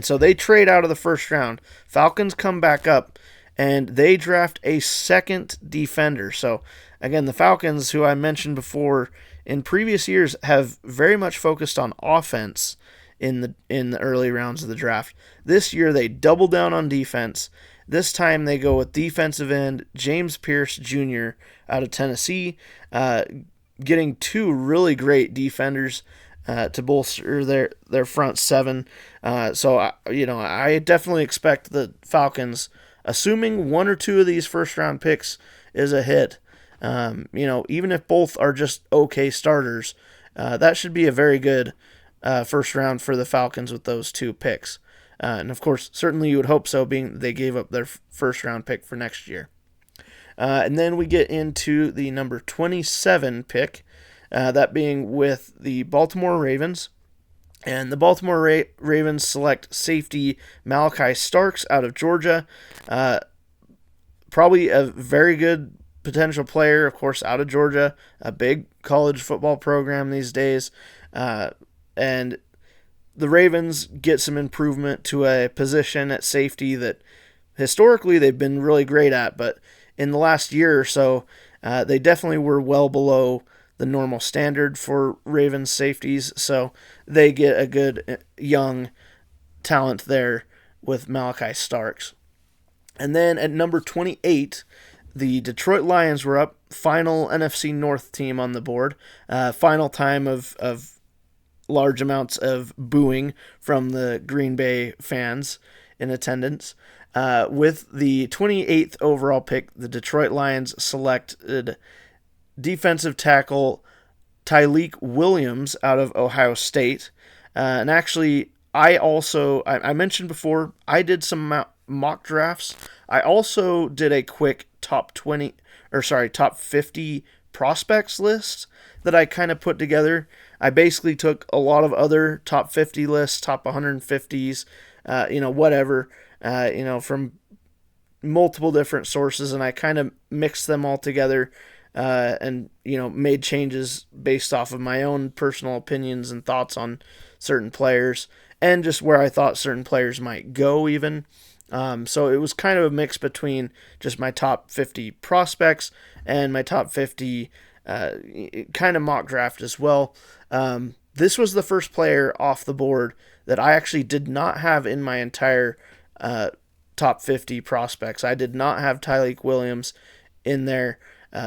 so they trade out of the first round. Falcons come back up, and they draft a second defender. So, again, the Falcons, who I mentioned before, in previous years have very much focused on offense in the early rounds of the draft. This year they double down on defense. This time they go with defensive end James Pierce Jr. out of Tennessee, getting two really great defenders to bolster their front seven. So I definitely expect the Falcons, assuming one or two of these first round picks is a hit, Even if both are just okay starters, that should be a very good first round for the Falcons with those two picks. And of course, certainly you would hope so, being they gave up their first round pick for next year. And then we get into the number 27 pick, that being with the Baltimore Ravens. And the Baltimore Ravens select safety Malachi Starks out of Georgia. Probably a very good potential player, of course, out of Georgia, a big college football program these days. And the Ravens get some improvement to a position at safety that historically they've been really great at, but in the last year or so, they definitely were well below the normal standard for Ravens safeties, so they get a good young talent there with Malachi Starks. And then at number 28, the Detroit Lions were up, final NFC North team on the board, final time of large amounts of booing from the Green Bay fans in attendance. With the 28th overall pick, the Detroit Lions selected defensive tackle Tyleik Williams out of Ohio State. And actually, I mentioned before, I did some mock drafts. I also did a quick top 50 prospects list that I kind of put together. I basically took a lot of other top 50 lists, top 150s, whatever, from multiple different sources, and I kind of mixed them all together and made changes based off of my own personal opinions and thoughts on certain players and just where I thought certain players might go even. So it was kind of a mix between just my top 50 prospects and my top 50 kind of mock draft as well. This was the first player off the board that I actually did not have in my entire top 50 prospects. I did not have Tyleik Williams in there.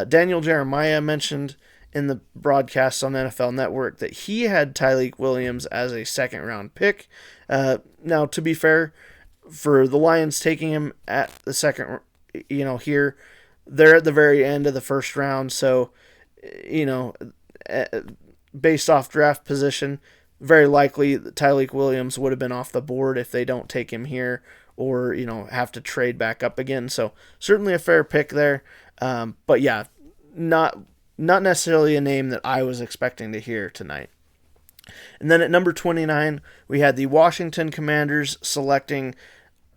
Daniel Jeremiah mentioned in the broadcast on NFL Network that he had Tyleik Williams as a second round pick. Now, to be fair, for the Lions taking him at the second, here, they're at the very end of the first round. So, based off draft position, very likely Tyleik Williams would have been off the board if they don't take him here or, have to trade back up again. So certainly a fair pick there. But yeah, not necessarily a name that I was expecting to hear tonight. And then at number 29, we had the Washington Commanders selecting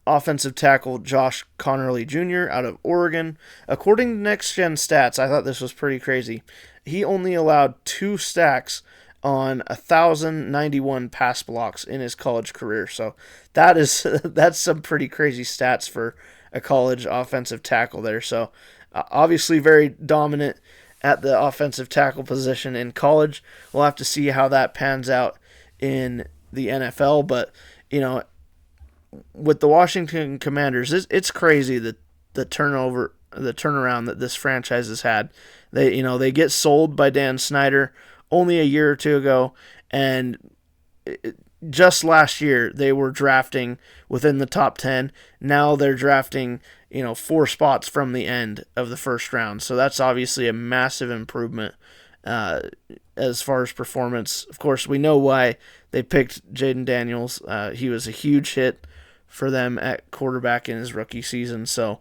offensive tackle Josh Connerly Jr. out of Oregon. According to Next Gen Stats, I thought this was pretty crazy. He only allowed 2 sacks on 1,091 pass blocks in his college career. So that's some pretty crazy stats for a college offensive tackle there. So obviously very dominant at the offensive tackle position in college. We'll have to see how that pans out in the NFL. But, with the Washington Commanders, it's crazy that the turnaround that this franchise has had. They get sold by Dan Snyder only a year or two ago, and just last year they were drafting within the top 10. Now they're drafting 4 spots from the end of the first round. So that's obviously a massive improvement as far as performance. Of course, we know why they picked Jaden Daniels. He was a huge hit for them at quarterback in his rookie season. So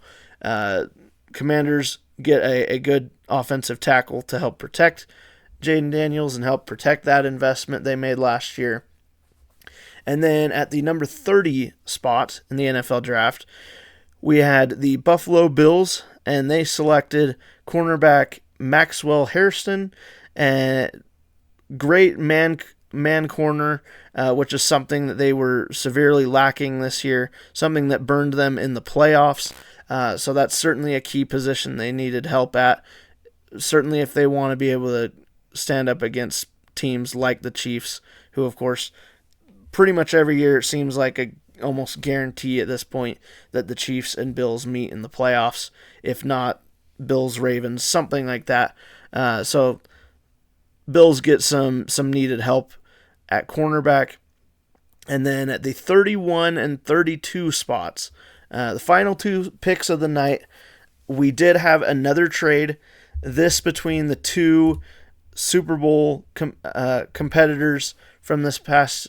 Commanders get a good offensive tackle to help protect Jaden Daniels and help protect that investment they made last year. And then at the number 30 spot in the NFL draft, we had the Buffalo Bills, and they selected cornerback Maxwell Hairston, and great man corner, which is something that they were severely lacking this year, something that burned them in the playoffs. So that's certainly a key position they needed help at. Certainly if they want to be able to stand up against teams like the Chiefs, who of course pretty much every year it seems like a almost guarantee at this point that the Chiefs and Bills meet in the playoffs, if not Bills Ravens, something like that. So Bills get some needed help at cornerback. And then at the 31 and 32 spots, the final 2 picks of the night, we did have another trade this between the two Super Bowl competitors from this past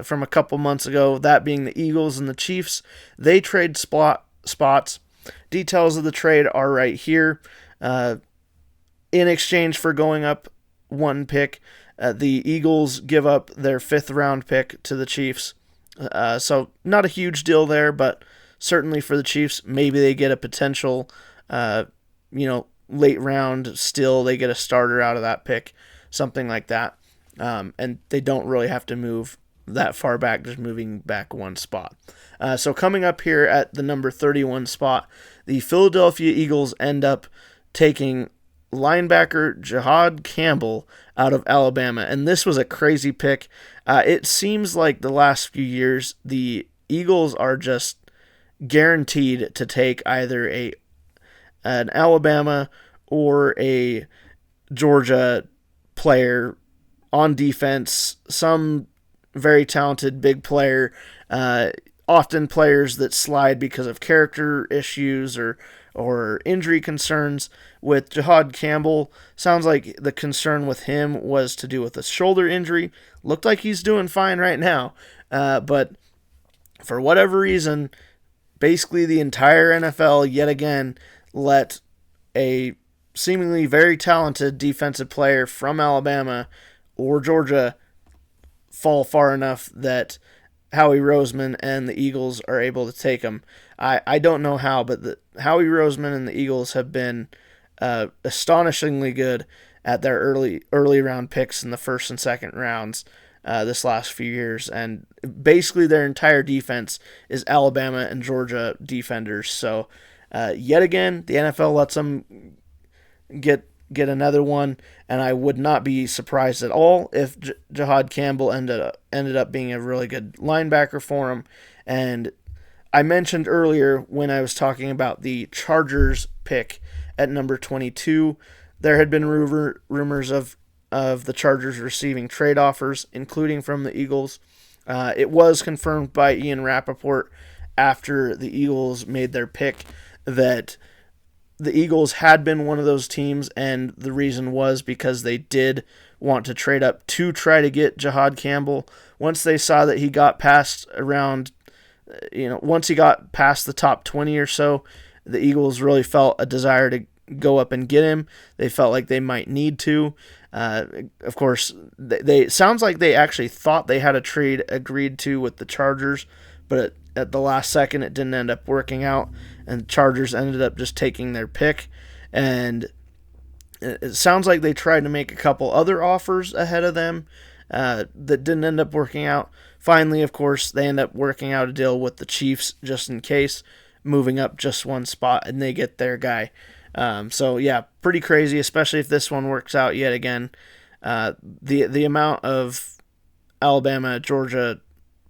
from a couple months ago, that being the Eagles and the Chiefs. They trade spots. Details of the trade are right here. In exchange for going up one pick, the Eagles give up their 5th round pick to the Chiefs. So not a huge deal there, but certainly for the Chiefs, maybe they get a potential, late round steal. They get a starter out of that pick, something like that. And they don't really have to move that far back, just moving back one spot. So coming up here at the number 31 spot, the Philadelphia Eagles end up taking linebacker Jihad Campbell out of Alabama. And this was a crazy pick. It seems like the last few years, the Eagles are just guaranteed to take either an Alabama or a Georgia player on defense, some very talented big player, often players that slide because of character issues or injury concerns. With Jihad Campbell, sounds like the concern with him was to do with a shoulder injury. Looked like he's doing fine right now, but for whatever reason, basically the entire NFL yet again let a seemingly very talented defensive player from Alabama or Georgia fall far enough that Howie Roseman and the Eagles are able to take him. I don't know how, but Howie Roseman and the Eagles have been astonishingly good at their early round picks in the first and second rounds this last few years, and basically their entire defense is Alabama and Georgia defenders. So yet again, the NFL lets them get another one, and I would not be surprised at all if Jihad Campbell ended up being a really good linebacker for him. And I mentioned earlier when I was talking about the Chargers pick at number 22, there had been rumors of the Chargers receiving trade offers, including from the Eagles. It was confirmed by Ian Rappaport after the Eagles made their pick that the Eagles had been one of those teams, and the reason was because they did want to trade up to try to get Jihad Campbell. Once they saw that he got past once he got past the top 20 or so, the Eagles really felt a desire to go up and get him. They felt like they might need to. Of course, they sounds like they actually thought they had a trade agreed to with the Chargers, but at the last second it didn't end up working out, and the Chargers ended up just taking their pick. And it sounds like they tried to make a couple other offers ahead of them that didn't end up working out. Finally, of course, they end up working out a deal with the Chiefs just in case, moving up just one spot, and they get their guy. So yeah, pretty crazy, especially if this one works out yet again. The amount of Alabama, Georgia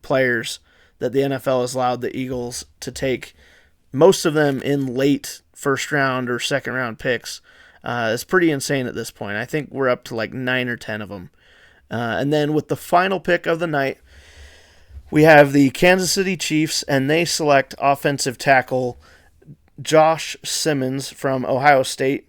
players that the NFL has allowed the Eagles to take, most of them in late first round or second round picks, is pretty insane at this point. I think we're up to like 9 or 10 of them. And then with the final pick of the night, we have the Kansas City Chiefs, and they select offensive tackle Josh Simmons from Ohio State.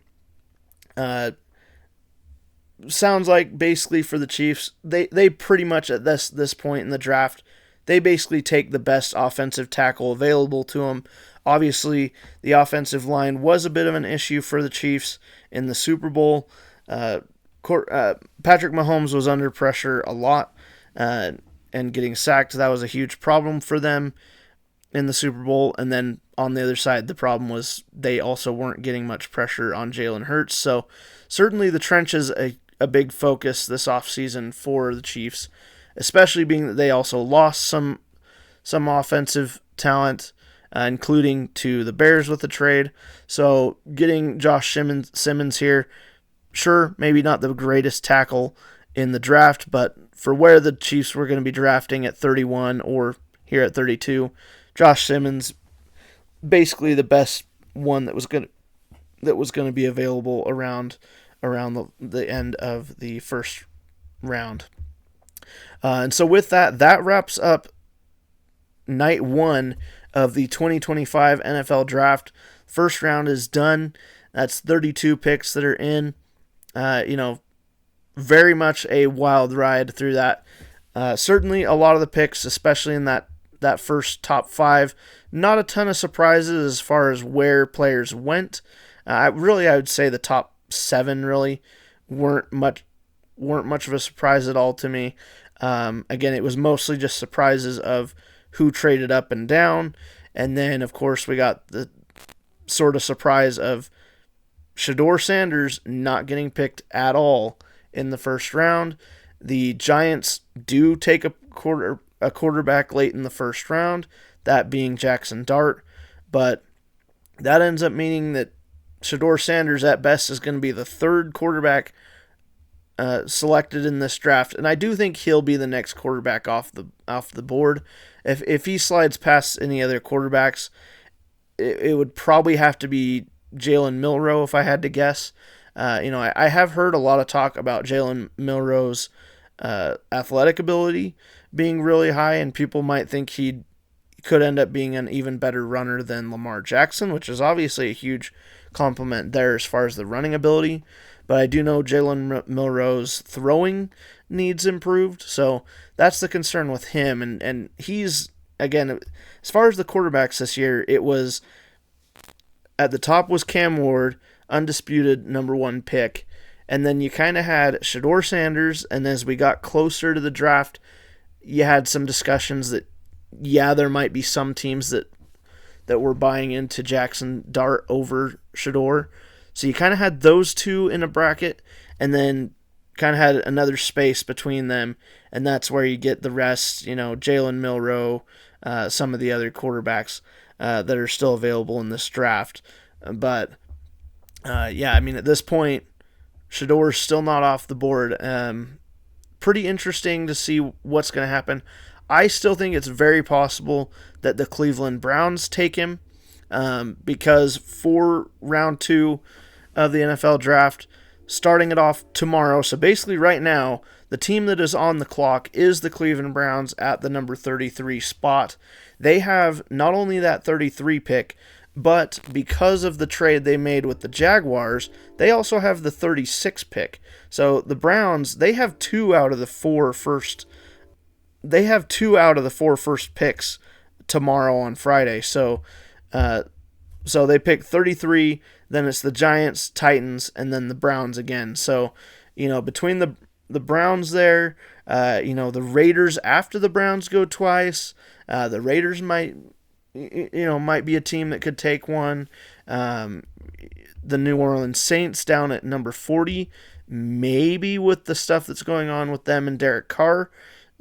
Sounds like basically for the Chiefs, they pretty much at this point in the draft, they basically take the best offensive tackle available to them. Obviously, the offensive line was a bit of an issue for the Chiefs in the Super Bowl. Patrick Mahomes was under pressure a lot and getting sacked. That was a huge problem for them in the Super Bowl. And then on the other side, the problem was they also weren't getting much pressure on Jalen Hurts. So certainly the trench is a big focus this offseason for the Chiefs, especially being that they also lost some offensive talent, including to the Bears with the trade. So getting Josh Simmons here, sure, maybe not the greatest tackle in the draft, but for where the Chiefs were going to be drafting at 31 or here at 32, Josh Simmons, basically the best one that was going to be available around the end of the first round. And so with that wraps up night 1 of the 2025 NFL Draft. First round is done. That's 32 picks that are in. Very much a wild ride through that. Certainly a lot of the picks, especially in that first top 5, not a ton of surprises as far as where players went. I would say the top 7 really weren't much of a surprise at all to me. Again, it was mostly just surprises of who traded up and down, and then of course we got the sort of surprise of Shedeur Sanders not getting picked at all in the first round. The Giants do take a quarterback late in the first round, that being Jackson Dart, but that ends up meaning that Shedeur Sanders at best is going to be the third quarterback selected in this draft, and I do think he'll be the next quarterback off the board. If he slides past any other quarterbacks, it would probably have to be Jalen Milroe if I had to guess. I have heard a lot of talk about Jalen Milroe's athletic ability being really high, and people might think he could end up being an even better runner than Lamar Jackson, which is obviously a huge compliment there as far as the running ability. But I do know Jalen Milroe's throwing needs improved, so that's the concern with him. And he's, again, as far as the quarterbacks this year, it was at the top was Cam Ward, undisputed number 1 pick. And then you kind of had Shedeur Sanders, and as we got closer to the draft, you had some discussions that, yeah, there might be some teams that were buying into Jackson Dart over Shedeur. So you kind of had those two in a bracket, and then kind of had another space between them, and that's where you get the rest, Jalen Milroe, some of the other quarterbacks that are still available in this draft. But, at this point, Shedeur's still not off the board. Pretty interesting to see what's going to happen. I still think it's very possible that the Cleveland Browns take him because for round 2 of the NFL draft, starting it off tomorrow, so basically right now, the team that is on the clock is the Cleveland Browns at the number 33 spot. They have not only that 33 pick, but because of the trade they made with the Jaguars, they also have the 36 pick. So the Browns, they have 2 out of the 4 first picks tomorrow on Friday. So they pick 33, then it's the Giants, Titans, and then the Browns again. So, between the Browns there, the Raiders after the Browns go twice, the Raiders might be a team that could take one. The New Orleans Saints down at number 40, maybe with the stuff that's going on with them and Derek Carr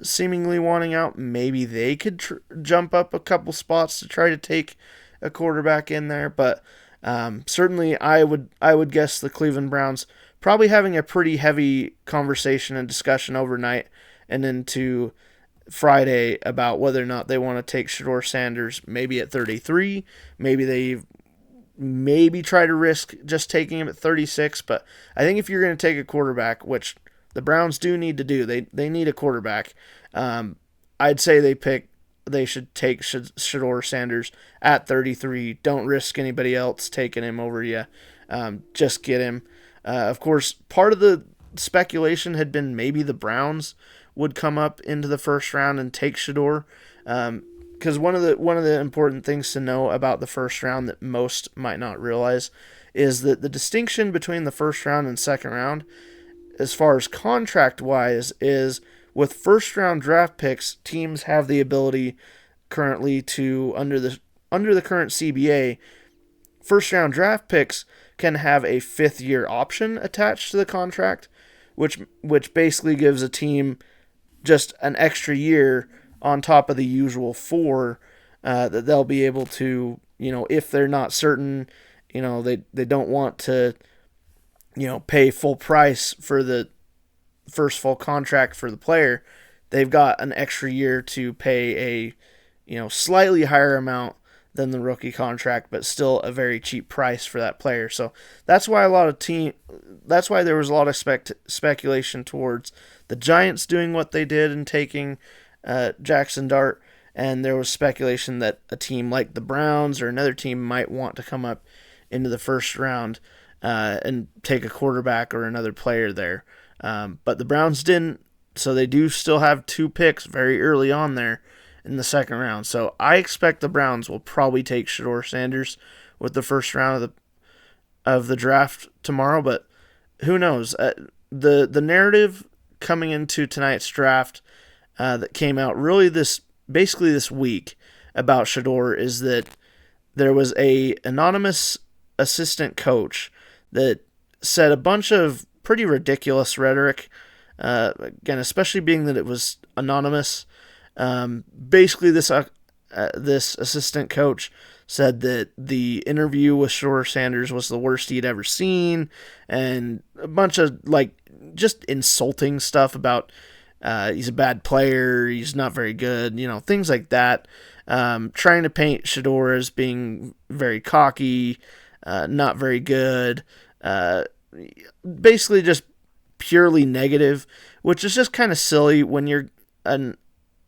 seemingly wanting out, maybe they could jump up a couple spots to try to take a quarterback in there. But certainly I would guess the Cleveland Browns probably having a pretty heavy conversation and discussion overnight and into Friday about whether or not they want to take Shedeur Sanders maybe at 33. Maybe they try to risk just taking him at 36. But I think if you're going to take a quarterback, which the Browns do need to do, they need a quarterback. I'd say they should take Shedeur Sanders at 33. Don't risk anybody else taking him over you. Just get him. Of course, part of the speculation had been maybe the Browns would come up into the first round and take Shedeur. Because one of the important things to know about the first round that most might not realize is that the distinction between the first round and second round, as far as contract-wise, is with first-round draft picks, teams have the ability currently to, under the current CBA, first-round draft picks can have a fifth-year option attached to the contract, which basically gives a team just an extra year on top of the usual 4 that they'll be able to, if they're not certain, they don't want to, pay full price for the first full contract for the player, they've got an extra year to pay a slightly higher amount than the rookie contract, but still a very cheap price for that player. So that's why there was a lot of speculation towards the Giants doing what they did and taking Jackson Dart, and there was speculation that a team like the Browns or another team might want to come up into the first round. and take a quarterback or another player there. But the Browns didn't, so they do still have 2 picks very early on there in the second round. So I expect the Browns will probably take Shedeur Sanders with the first round of the draft tomorrow, but who knows? The narrative coming into tonight's draft that came out really basically this week about Shedeur is that there was a anonymous assistant coach that said a bunch of pretty ridiculous rhetoric. Again, especially being that it was anonymous. Basically, this assistant coach said that the interview with Shedeur Sanders was the worst he'd ever seen, and a bunch of just insulting stuff about he's a bad player, he's not very good, things like that. Trying to paint Shedeur as being very cocky, not very good, basically just purely negative, which is just kind of silly when you're an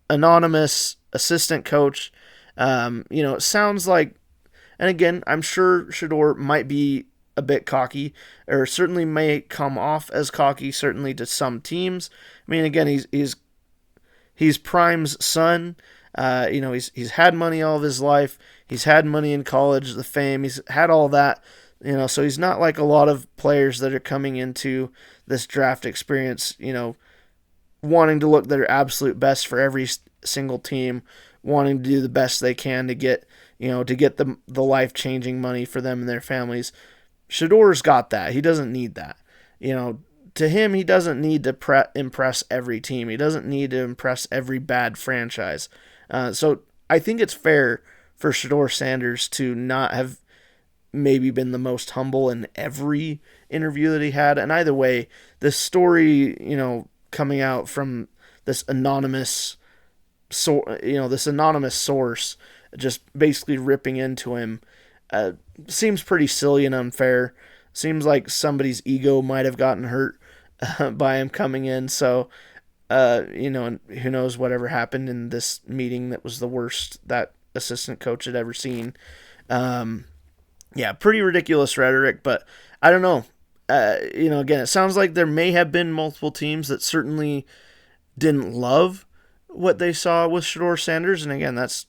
anonymous assistant coach. It sounds like, and again, I'm sure Shedeur might be a bit cocky, or certainly may come off as cocky, certainly to some teams. I mean, again, he's Prime's son. He's had money all of his life. He's had money in college, the fame. He's had all that. So he's not like a lot of players that are coming into this draft experience, wanting to look their absolute best for every single team, wanting to do the best they can to get the life-changing money for them and their families. Shedeur's got that. He doesn't need that. To him, he doesn't need to impress every team. He doesn't need to impress every bad franchise. So I think it's fair for Shedeur Sanders to not have maybe been the most humble in every interview that he had. And either way, this story, coming out from this anonymous source, just basically ripping into him, seems pretty silly and unfair. Seems like somebody's ego might have gotten hurt by him coming in. So, and who knows whatever happened in this meeting that was the worst that assistant coach had ever seen. Pretty ridiculous rhetoric, but I don't know. Again, it sounds like there may have been multiple teams that certainly didn't love what they saw with Shedeur Sanders, and again, that's,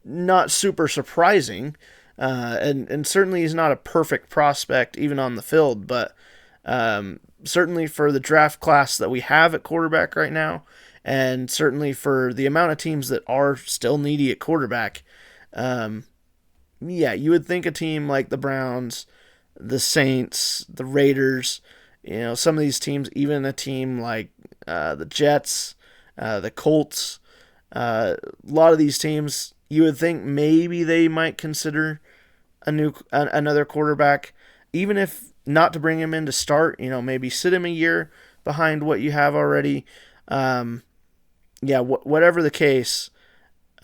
not super surprising, and certainly he's not a perfect prospect even on the field, but certainly for the draft class that we have at quarterback right now, and certainly for the amount of teams that are still needy at quarterback, you would think a team like the Browns, the Saints, the Raiders, some of these teams, even a team like the Jets, the Colts, a lot of these teams, you would think maybe they might consider another quarterback, even if not to bring him in to start, maybe sit him a year behind what you have already. Whatever the case,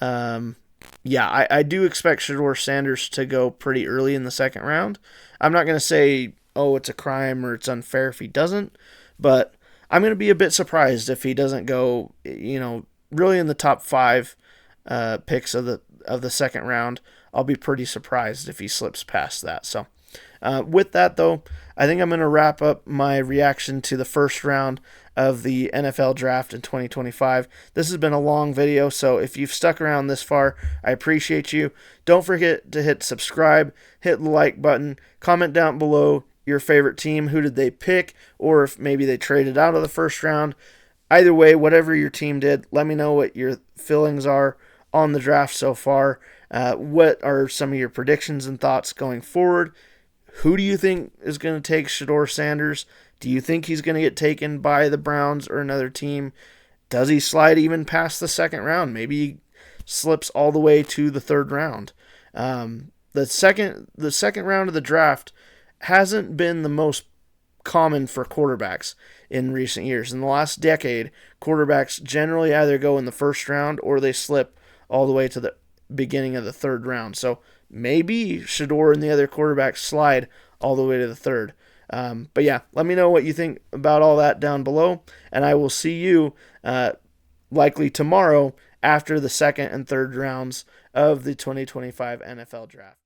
I do expect Shedeur Sanders to go pretty early in the second round. I'm not going to say, it's a crime or it's unfair if he doesn't, but I'm going to be a bit surprised if he doesn't go, really in the top 5 picks of the second round. I'll be pretty surprised if he slips past that. So with that, though, I think I'm going to wrap up my reaction to the first round of the NFL draft in 2025. This has been a long video, so if you've stuck around this far, I appreciate you. Don't forget to hit subscribe, hit the like button, comment down below your favorite team, who did they pick, or if maybe they traded out of the first round. Either way, whatever your team did, let me know what your feelings are on the draft so far. What are some of your predictions and thoughts going forward? Who do you think is going to take Shedeur Sanders? Do you think he's going to get taken by the Browns or another team? Does he slide even past the second round? Maybe he slips all the way to the third round. The second round of the draft hasn't been the most common for quarterbacks in recent years. In the last decade, quarterbacks generally either go in the first round or they slip all the way to the beginning of the third round. So maybe Shedeur and the other quarterbacks slide all the way to the third. Let me know what you think about all that down below, and I will see you likely tomorrow after the second and third rounds of the 2025 NFL Draft.